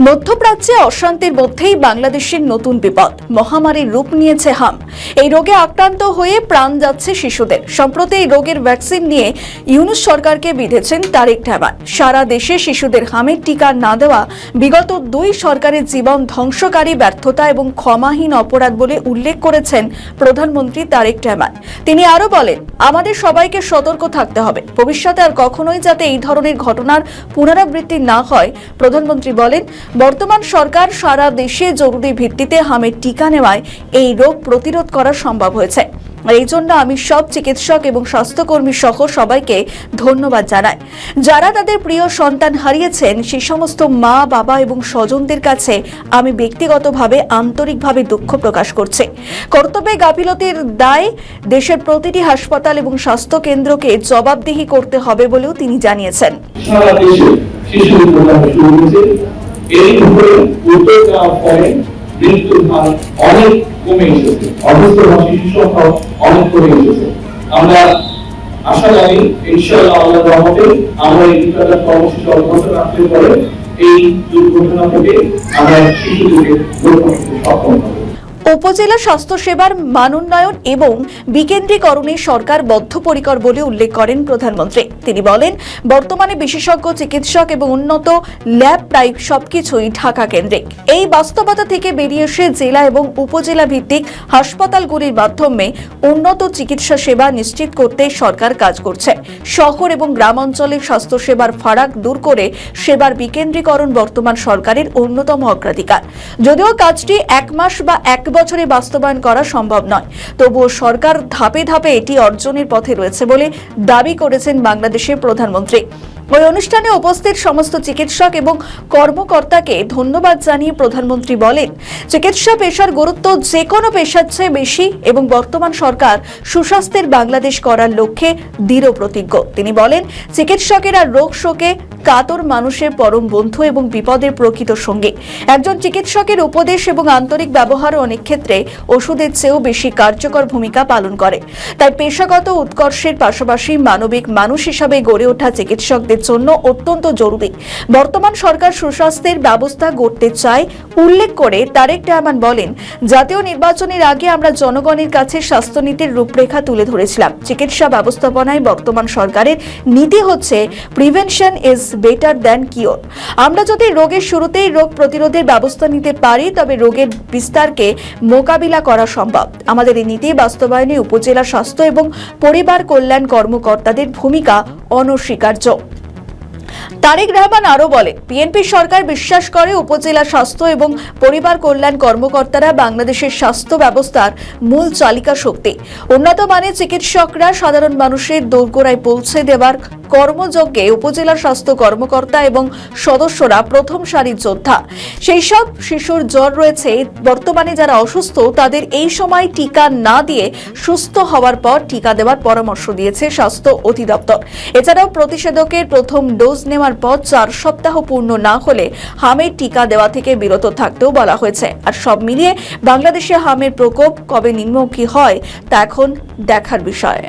মধ্যপ্রাচ্যে অশান্তির মধ্যেই বাংলাদেশের নতুন বিপদ, মহামারীর রূপ নিয়েছে হাম। এই রোগে আক্রান্ত হয়ে প্রাণ যাচ্ছে শিশুদের। সম্প্রতি এই রোগের ভ্যাকসিন নিয়ে ইউনূস সরকারকে বিঁধেছেন তারেক রহমান। সারা দেশে শিশুদের হামের টিকা না দেওয়া বিগত 2 সরকারের জীবন ধ্বংসকারী ব্যর্থতা এবং ক্ষমাহীন অপরাধ বলে উল্লেখ করেছেন প্রধানমন্ত্রী তারেক রহমান। তিনি আরো বলেন, আমাদের সবাইকে সতর্ক থাকতে হবে, ভবিষ্যতে আর কখনোই যাতে এই ধরনের ঘটনার পুনরাবৃত্তি না হয়। প্রধানমন্ত্রী বলেন, বর্তমান সরকার সারা দেশে জরুরি ভিত্তিতে হামের টিকা নেওয়ায় এই রোগ প্রতিরোধ করা সম্ভব হয়েছে। আর এই জন্য আমি সব চিকিৎসক এবং স্বাস্থ্যকর্মী সহ সবাইকে ধন্যবাদ জানাই। যারা তাদের প্রিয় সন্তান হারিয়েছেন সেই সমস্ত মা, বাবা এবং স্বজনদের কাছে আমি ব্যক্তিগতভাবে আন্তরিকভাবে দুঃখ প্রকাশ করছি। কর্তব্যে গাফিলতির দায় দেশের প্রতিটি হাসপাতাল এবং স্বাস্থ্য কেন্দ্রকে জবাবদিহি করতে হবে বলেও তিনি জানিয়েছেন। সারা দেশে শিশুদের প্রোগ্রাম শুরু হয়েছে। এর উপরে উদ্যোগ নেওয়ার ফলে মৃত্যুর হার অনেক কমে এসেছে, অসুস্থ শিশু সংখ্যা অনেক কমে এসেছে। আমরা আশা জানি ইনশাআল্লাহ আল্লাহর রহমতে আমরা এই টিকাদান কর্মসূচি অব্যাহত রাখতে পারে এই দুর্ঘটনা থেকে আমরা শিশুদেরকে রক্ষা করতে সক্ষম হব। উপজেলা স্বাস্থ্যসেবার মানোন্নয়ন এবং বিকেন্দ্রীকরণে সরকার বদ্ধপরিকর বলে উল্লেখ করেন প্রধানমন্ত্রী। তিনি বলেন, বর্তমানে বিশেষজ্ঞ চিকিৎসক এবং উন্নত ল্যাব প্রায় সবকিছুই ঢাকা কেন্দ্রিক। এই বাস্তবতা থেকে বেরিয়ে এসে জেলা এবং উপজেলা ভিত্তিক হাসপাতালগুলির মাধ্যমে উন্নত চিকিৎসা সেবা নিশ্চিত করতে সরকার কাজ করছে। শহর এবং গ্রাম অঞ্চলের স্বাস্থ্যসেবার ফারাক দূর করে সেবার বিকেন্দ্রীকরণ বর্তমান সরকারের অন্যতম অগ্রাধিকার। যদিও কাজটি 1 মাস বা 1 বছরে বাস্তবায়ন করা সম্ভব নয়, তবুও সরকার ধাপে ধাপে এটি অর্জনের পথে রয়েছে বলে দাবি করেছেন বাংলাদেশের প্রধানমন্ত্রী। ওই অনুষ্ঠানে উপস্থিত সমস্ত চিকিৎসক এবং কর্মকর্তাকে ধন্যবাদ জানিয়ে প্রধানমন্ত্রী বলেন, চিকিৎসা পেশার গুরুত্ব যে কোনো পেশার চেয়ে বেশি এবং বর্তমান সরকার সুস্বাস্থ্যের বাংলাদেশ করার লক্ষ্যে দৃঢ় প্রতিজ্ঞ। তিনি বলেন, চিকিৎসকেরা রোগ শোকে কাতর মানুষের পরম বন্ধু এবং বিপদের প্রকৃত সঙ্গী। একজন চিকিৎসকের উপদেশ এবং আন্তরিক ব্যবহার অনেক ক্ষেত্রে ওষুধের চেয়েও বেশি কার্যকর ভূমিকা পালন করে। তাই পেশাগত উৎকর্ষের পাশাপাশি মানবিক মানুষ হিসাবে গড়ে ওঠা চিকিৎসকদের জন্য অত্যন্ত জরুরি। বর্তমান সরকার সুস্বাস্থ্যের ব্যবস্থা গড়তে চায় উল্লেখ করে তারেক রহমান বলেন, জাতীয় নির্বাচনের আগে আমরা জনগণের কাছে স্বাস্থ্যনীতির রূপরেখা তুলে ধরেছিলাম। চিকিৎসা ব্যবস্থাপনায় বর্তমান সরকারের নীতি হচ্ছে prevention is better than cure. আমরা যদি রোগের শুরুতেই রোগ প্রতিরোধের ব্যবস্থা নিতে পারি তবে রোগের বিস্তারকে মোকাবিলা করা সম্ভব। আমাদের এই নীতি বাস্তবায়নে উপজেলা স্বাস্থ্য এবং পরিবার কল্যাণ কর্মকর্তাদের ভূমিকা অনস্বীকার্য। তারেক রহমান আরো বলেন, বিএনপি সরকার বিশ্বাস করে উপজেলা স্বাস্থ্য এবং পরিবার কল্যাণ কর্মকর্তারা বাংলাদেশের স্বাস্থ্য ব্যবস্থার মূল চালিকা শক্তি। উন্নত মানের চিকিৎসকরা সাধারণ মানুষের দোরগোড়ায় পৌঁছে দেওয়ার কর্মযজ্ঞে উপজেলা স্বাস্থ্য কর্মকর্তা এবং সদস্যরা প্রথম সারির যোদ্ধা। সেই সব শিশুর জ্বর রয়েছে, বর্তমানে যারা অসুস্থ তাদের এই সময় টিকা না দিয়ে সুস্থ হওয়ার পর টিকা দেওয়ার পরামর্শ দিয়েছে স্বাস্থ্য অধিদপ্তর। এছাড়াও প্রতিষেধকের প্রথম ডোজ নেওয়ার পর 4 সপ্তাহ পূর্ণ না হলে হামের টিকা দেওয়া থেকে বিরত থাকতেও বলা হয়েছে। আর সব মিলিয়ে বাংলাদেশে হামের প্রকোপ কবে নিম্নমুখী হয় তা এখন দেখার বিষয়।